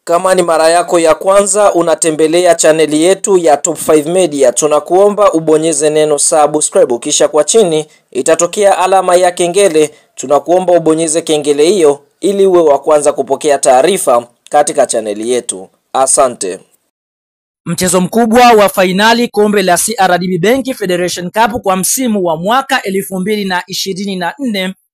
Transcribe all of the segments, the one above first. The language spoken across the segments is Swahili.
Kama ni mara yako ya kwanza unatembelea chaneli yetu ya Top 5 Media, tunakuomba ubonyeze neno subscribe, kisha kwa chini itatokea alama ya kengele. Tunakuomba ubonyeze kengele hiyo ili uwe wa kwanza kupokea taarifa katika chaneli yetu. Asante. Mchezo mkubwa wa fainali kombe la CRDB Bank Federation Cup kwa msimu wa mwaka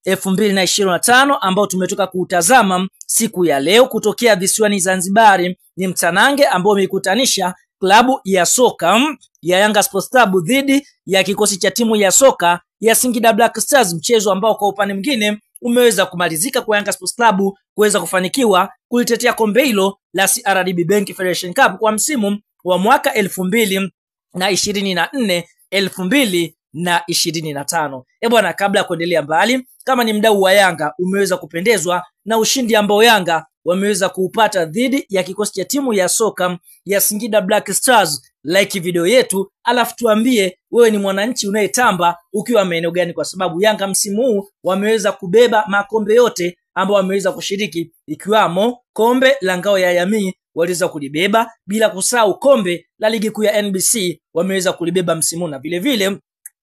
2024-2025 ambao tumetoka kuutazama siku ya leo kutokea visiwani Zanzibar, ni mtanange ambao umekutanisha klabu ya soka ya Yanga Sports Club dhidi ya kikosi cha timu ya soka ya Singida Black Stars, mchezo ambao kwa upande mwingine umeweza kumalizika kwa Yanga Sports Club kuweza kufanikiwa kulitetea kombe hilo la CRDB Bank Federation Cup kwa msimu wa mwaka 2024-2025. Bwana, kabla ya kuendelea mbali, kama ni mdau wa Yanga umeweza kupendezwa na ushindi ambao Yanga wameweza kuupata dhidi ya kikosi cha timu ya soka ya Singida Black Stars, like video yetu, alafu tuambie wewe ni mwananchi unayetamba ukiwa maeneo gani, kwa sababu Yanga msimu huu wameweza kubeba makombe yote ambao wameweza kushiriki, ikiwamo kombe la ngao ya jamii waliweza kulibeba, bila kusahau kombe la ligi kuu ya NBC wameweza kulibeba msimu, na vile vile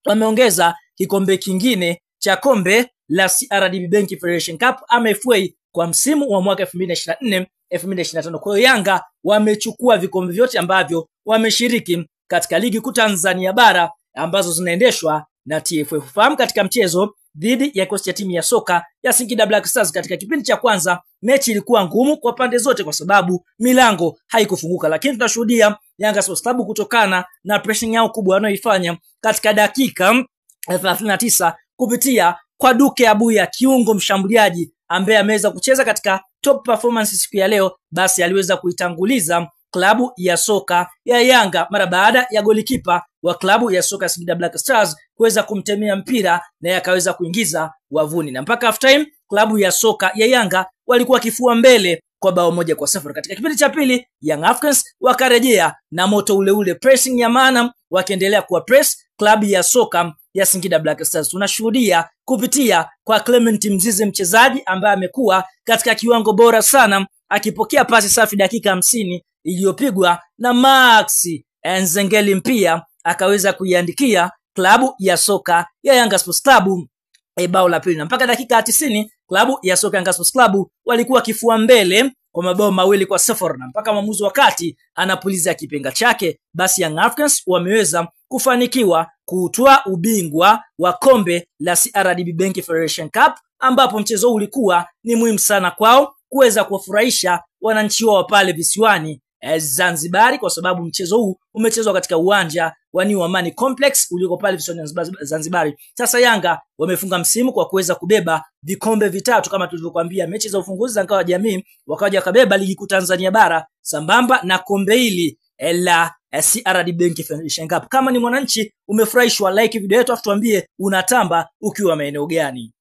wameongeza kikombe kingine cha kombe la CRDB Bank Federation Cup ama FA kwa msimu wa mwaka 2024-2025. Kwa hiyo Yanga wamechukua vikombe vyote ambavyo wameshiriki katika ligi kuu Tanzania bara ambazo zinaendeshwa na TFF. Fahamu katika mchezo dhidi ya kikosi cha timu ya soka ya Singida Black Stars, katika kipindi cha kwanza mechi ilikuwa ngumu kwa pande zote kwa sababu milango haikufunguka, lakini tunashuhudia Yanga Sports Club kutokana na pressing yao kubwa wanayoifanya katika dakika 39 kupitia kwa Duke Abuya, kiungo mshambuliaji ambaye ameweza kucheza katika top performance siku ya leo, basi aliweza kuitanguliza klabu ya soka ya Yanga mara baada ya golikipa wa klabu ya soka Singida Black Stars kuweza kumtemea mpira na yakaweza kuingiza wavuni, na mpaka half time klabu ya soka ya Yanga walikuwa kifua mbele kwa bao 1-0. Katika kipindi cha pili Young Africans wakarejea na moto ule ule, pressing ya maana, wakiendelea kuwa press klabu ya soka ya Singida Black Stars. Tunashuhudia kupitia kwa Clement Mzize, mchezaji ambaye amekuwa katika kiwango bora sana, akipokea pasi safi dakika 50 iliyopigwa na Max Nzengeli, mpia akaweza kuiandikia klabu ya soka ya Yanga Sports Club bao la pili, na mpaka dakika 90 klabu ya soka Yanga Sports Club walikuwa kifua mbele kwa mabao 2-0, na mpaka mwamuzi wakati anapuliza kipenga chake, basi Young Africans wameweza kufanikiwa kutoa ubingwa wa kombe la CRDB Bank Federation Cup, ambapo mchezo ulikuwa ni muhimu sana kwao kuweza kuwafurahisha wananchi wao pale visiwani Zanzibar, kwa sababu mchezo huu umechezwa katika uwanja wa New Amani Complex uliko pale visiwani Zanzibar. Sasa Yanga wamefunga msimu kwa kuweza kubeba vikombe vitatu kama tulivyokuambia, mechi za ufunguzi za ngao ya jamii, wakaja kabeba ligi kuu Tanzania bara sambamba na kombe hili la CRDB Bank Federation Cup. Kama ni mwananchi umefurahishwa, like video yetu, afu tuambie unatamba ukiwa maeneo gani.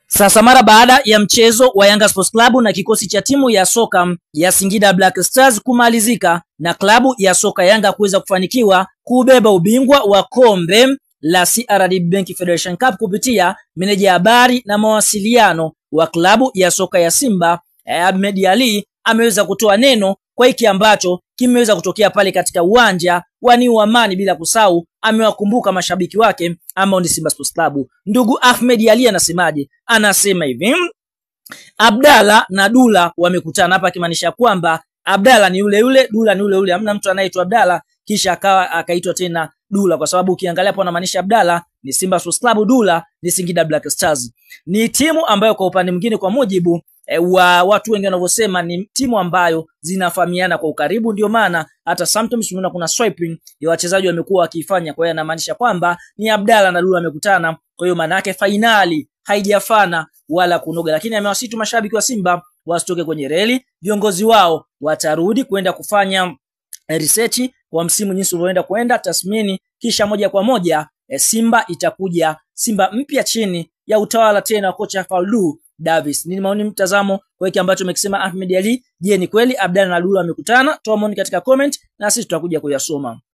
Sasa mara baada ya mchezo wa Yanga Sports Club na kikosi cha timu ya soka ya Singida Black Stars kumalizika na klabu ya soka Yanga kuweza kufanikiwa kubeba ubingwa wa kombe la CRDB Bank Federation Cup kupitia meneja habari na mawasiliano wa klabu ya soka ya Simba Ahmed Ali ameweza kutoa neno kwa hiki ambacho kimeweza kutokea pale katika uwanja wa New Amani, bila kusahau amewakumbuka mashabiki wake ambao ni Simba Sports Club. Ndugu Ahmed Ali anasemaje? Anasema hivi: Abdalla na Dula wamekutana hapa, akimaanisha kwamba Abdalla ni yule yule, Dula ni yule yule. Hamna mtu anaitwa Abdalla kisha akaitwa tena Dula, kwa sababu ukiangalia hapo anamaanisha Abdalla ni Simba Sports Club, Dula ni Singida Black Stars. Ni timu ambayo kwa upande mwingine, kwa mujibu wa watu wengi wanavyosema, ni timu ambayo zinafahamiana kwa ukaribu, ndio maana hata sometimes unaona kuna swiping ya wachezaji wamekuwa wakifanya. Kwa hiyo anamaanisha kwamba ni Abdalla na Dula wamekutana, kwa hiyo maana yake finali haijafana wala kunoga, lakini amewasitu mashabiki wa Simba wasitoke kwenye reli. Viongozi wao watarudi kwenda kufanya research kwa msimu jinsi ulioenda kwenda tathmini, kisha moja kwa moja Simba itakuja Simba mpya chini ya utawala tena wa kocha Faldu Davis. Nini maoni mtazamo kwa hiki ambacho umekisema Ahmed Ali? Je, ni kweli Abdalla na Dula wamekutana? Toa maoni katika comment na sisi tutakuja kuyasoma.